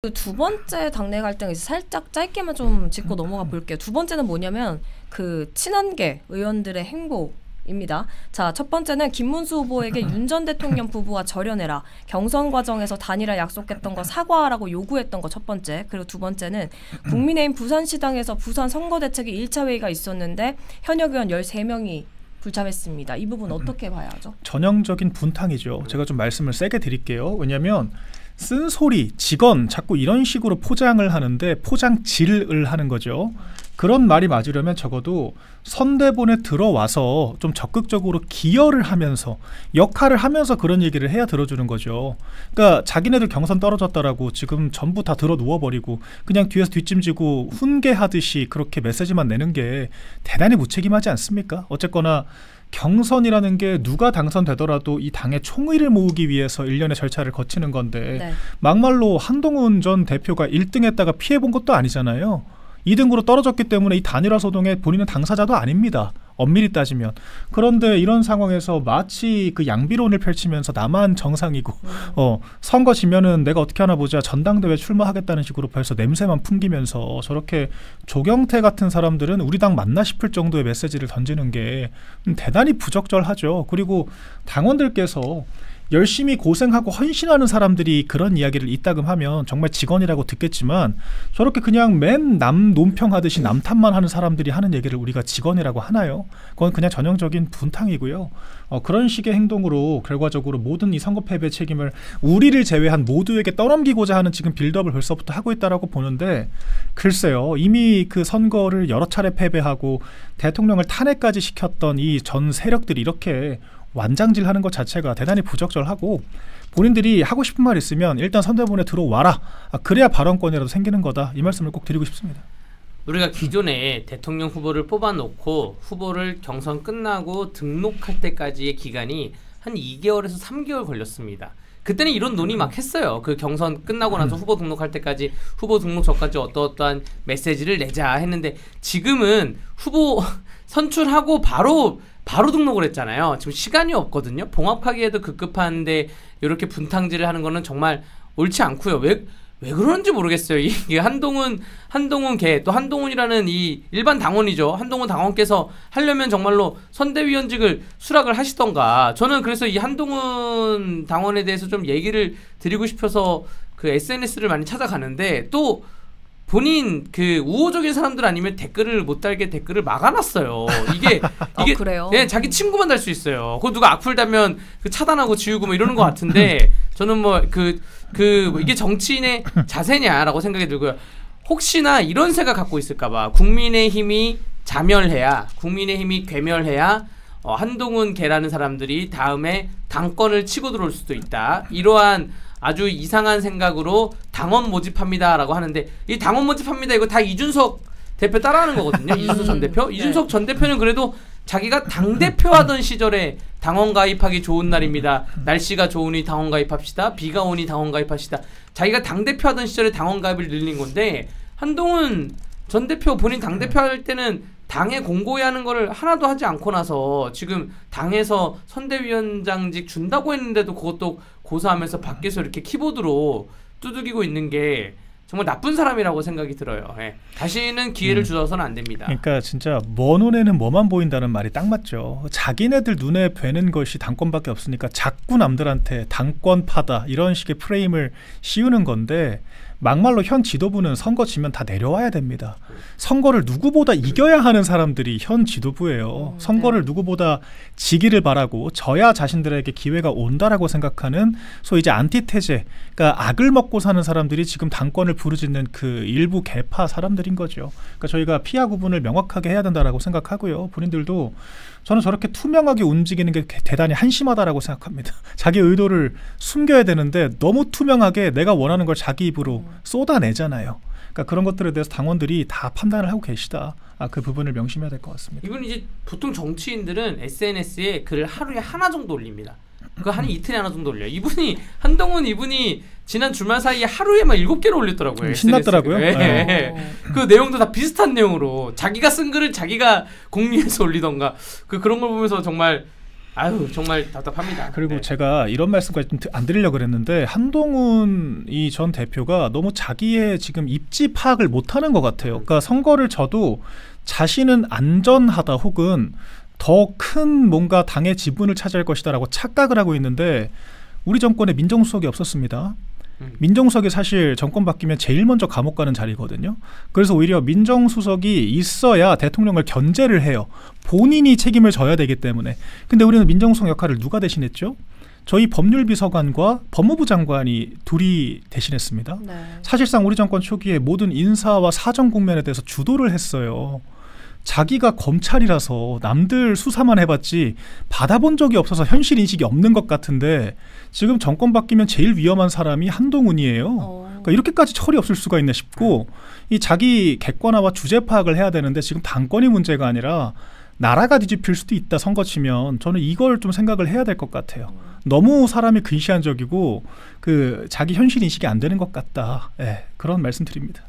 그 두 번째 당내 갈등을 살짝 짧게만 좀 짚고 넘어가 볼게요. 두 번째는 뭐냐면 그 친한계 의원들의 행보입니다. 자, 첫 번째는 김문수 후보에게 윤 전 대통령 부부와 절연해라. 경선 과정에서 단일화 약속했던 거 사과하라고 요구했던 거 첫 번째. 그리고 두 번째는 국민의힘 부산시당에서 부산 선거대책위 1차 회의가 있었는데 현역 의원 13명이 불참했습니다. 이 부분 어떻게 봐야 하죠? 전형적인 분탕이죠. 제가 좀 말씀을 세게 드릴게요. 왜냐하면 쓴소리, 직언 자꾸 이런 식으로 포장을 하는데 포장질을 하는 거죠. 그런 말이 맞으려면 적어도 선대본에 들어와서 좀 적극적으로 기여를 하면서 역할을 하면서 그런 얘기를 해야 들어주는 거죠. 그러니까 자기네들 경선 떨어졌다라고 지금 전부 다 들어 누워버리고 그냥 뒤에서 뒷짐지고 훈계하듯이 그렇게 메시지만 내는 게 대단히 무책임하지 않습니까? 어쨌거나 경선이라는 게 누가 당선되더라도 이 당의 총의를 모으기 위해서 일련의 절차를 거치는 건데 네. 막말로 한동훈 전 대표가 1등 했다가 피해본 것도 아니잖아요. 2등으로 떨어졌기 때문에 이 단일화 소동에 본인은 당사자도 아닙니다. 엄밀히 따지면. 그런데 이런 상황에서 마치 그 양비론을 펼치면서 나만 정상이고 선거 지면은 내가 어떻게 하나 보자 전당대회 출마하겠다는 식으로 벌써 냄새만 풍기면서 저렇게 조경태 같은 사람들은 우리 당 맞나 싶을 정도의 메시지를 던지는 게 대단히 부적절하죠. 그리고 당원들께서 열심히 고생하고 헌신하는 사람들이 그런 이야기를 이따금 하면 정말 직원이라고 듣겠지만 저렇게 그냥 맨 남 논평하듯이 남 탓만 하는 사람들이 하는 얘기를 우리가 직원이라고 하나요? 그건 그냥 전형적인 분탕이고요. 그런 식의 행동으로 결과적으로 모든 이 선거 패배 책임을 우리를 제외한 모두에게 떠넘기고자 하는 지금 빌드업을 벌써부터 하고 있다라고 보는데 글쎄요. 이미 그 선거를 여러 차례 패배하고 대통령을 탄핵까지 시켰던 이 전 세력들이 이렇게 완장질하는 것 자체가 대단히 부적절하고 본인들이 하고 싶은 말 있으면 일단 선대본에 들어와라. 그래야 발언권이라도 생기는 거다. 이 말씀을 꼭 드리고 싶습니다. 우리가 기존에 대통령 후보를 뽑아놓고 후보를 경선 끝나고 등록할 때까지의 기간이 한 2개월에서 3개월 걸렸습니다. 그때는 이런 논의 막 했어요. 그 경선 끝나고 나서 후보 등록할 때까지 후보 등록 전까지 어떠어떠한 메시지를 내자 했는데 지금은 후보 선출하고 바로 등록을 했잖아요. 지금 시간이 없거든요. 봉합하기에도 급급한데 이렇게 분탕질을 하는 거는 정말 옳지 않고요. 왜 그러는지 모르겠어요. 이게 한동훈 개, 또 한동훈이라는 이 일반 당원이죠. 한동훈 당원께서 하려면 정말로 선대위원직을 수락을 하시던가. 저는 그래서 이 한동훈 당원에 대해서 좀 얘기를 드리고 싶어서 그 SNS를 많이 찾아가는데 또 본인 그 우호적인 사람들 아니면 댓글을 못 달게 댓글을 막아놨어요. 이게 그래요? 네, 자기 친구만 달 수 있어요. 그거 누가 악플 달면 그 차단하고 지우고 뭐 이러는 것 같은데 저는 뭐 이게 정치인의 자세냐라고 생각이 들고요. 혹시나 이런 생각 갖고 있을까봐 국민의힘이 자멸해야 국민의힘이 괴멸해야 한동훈 개라는 사람들이 다음에 당권을 치고 들어올 수도 있다. 이러한 아주 이상한 생각으로 당원 모집합니다라고 하는데 이 당원 모집합니다 이거 다 이준석 대표 따라하는 거거든요. 이준석 전 대표. 이준석 전 대표는 그래도 자기가 당대표 하던 시절에 당원 가입하기 좋은 날입니다. 날씨가 좋으니 당원 가입합시다. 비가 오니 당원 가입합시다. 자기가 당대표 하던 시절에 당원 가입을 늘린 건데 한동훈 전 대표 본인 당대표 할 때는 당에 공고히 하는 거를 하나도 하지 않고 나서 지금 당에서 선대위원장직 준다고 했는데도 그것도 고사하면서 밖에서 이렇게 키보드로 두들기고 있는 게 정말 나쁜 사람이라고 생각이 들어요. 예. 다시는 기회를 주어서는 안 됩니다. 그러니까 진짜 먼 눈에는 뭐만 보인다는 말이 딱 맞죠. 자기네들 눈에 뵈는 것이 당권밖에 없으니까 자꾸 남들한테 당권파다 이런 식의 프레임을 씌우는 건데 막말로 현 지도부는 선거 지면 다 내려와야 됩니다. 선거를 누구보다 이겨야 하는 사람들이 현 지도부예요. 선거를 누구보다 지기를 바라고 져야 자신들에게 기회가 온다라고 생각하는 소위 이제 안티테제, 그러니까 악을 먹고 사는 사람들이 지금 당권을 부르짖는 그 일부 개파 사람들인 거죠. 그러니까 저희가 피하 구분을 명확하게 해야 된다라고 생각하고요. 본인들도 저는 저렇게 투명하게 움직이는 게 대단히 한심하다라고 생각합니다. 자기 의도를 숨겨야 되는데 너무 투명하게 내가 원하는 걸 자기 입으로 쏟아내잖아요. 그러니까 그런 것들에 대해서 당원들이 다 판단을 하고 계시다. 그 부분을 명심해야 될 것 같습니다. 이분 이제 보통 정치인들은 SNS에 글을 하루에 하나 정도 올립니다. 그거 한 이틀에 하나 정도 올려요. 한동훈 이분이 지난 주말 사이에 하루에 막 7개를 올렸더라고요. 신났더라고요. 네. 그 내용도 다 비슷한 내용으로 자기가 쓴 글을 자기가 공유해서 올리던가 그런 걸 보면서 정말 아유 정말 답답합니다. 그리고 네. 제가 이런 말씀까지 좀 안 드리려고 그랬는데 한동훈 이 전 대표가 너무 자기의 지금 입지 파악을 못하는 것 같아요. 그러니까 선거를 져도 자신은 안전하다 혹은 더 큰 뭔가 당의 지분을 차지할 것이다라고 착각을 하고 있는데 우리 정권에 민정수석이 없었습니다. 민정수석이 사실 정권 바뀌면 제일 먼저 감옥 가는 자리거든요. 그래서 오히려 민정수석이 있어야 대통령을 견제를 해요. 본인이 책임을 져야 되기 때문에. 근데 우리는 민정수석 역할을 누가 대신했죠? 저희 법률비서관과 법무부 장관이 둘이 대신했습니다. 네. 사실상 우리 정권 초기에 모든 인사와 사정 국면에 대해서 주도를 했어요. 자기가 검찰이라서 남들 수사만 해봤지 받아본 적이 없어서 현실 인식이 없는 것 같은데 지금 정권 바뀌면 제일 위험한 사람이 한동훈이에요. 그러니까 이렇게까지 철이 없을 수가 있나 싶고 이 자기 객관화와 주제 파악을 해야 되는데 지금 당권이 문제가 아니라 나라가 뒤집힐 수도 있다 선거 치면 저는 이걸 좀 생각을 해야 될 것 같아요. 너무 사람이 근시안적이고 그 자기 현실 인식이 안 되는 것 같다. 네, 그런 말씀 드립니다.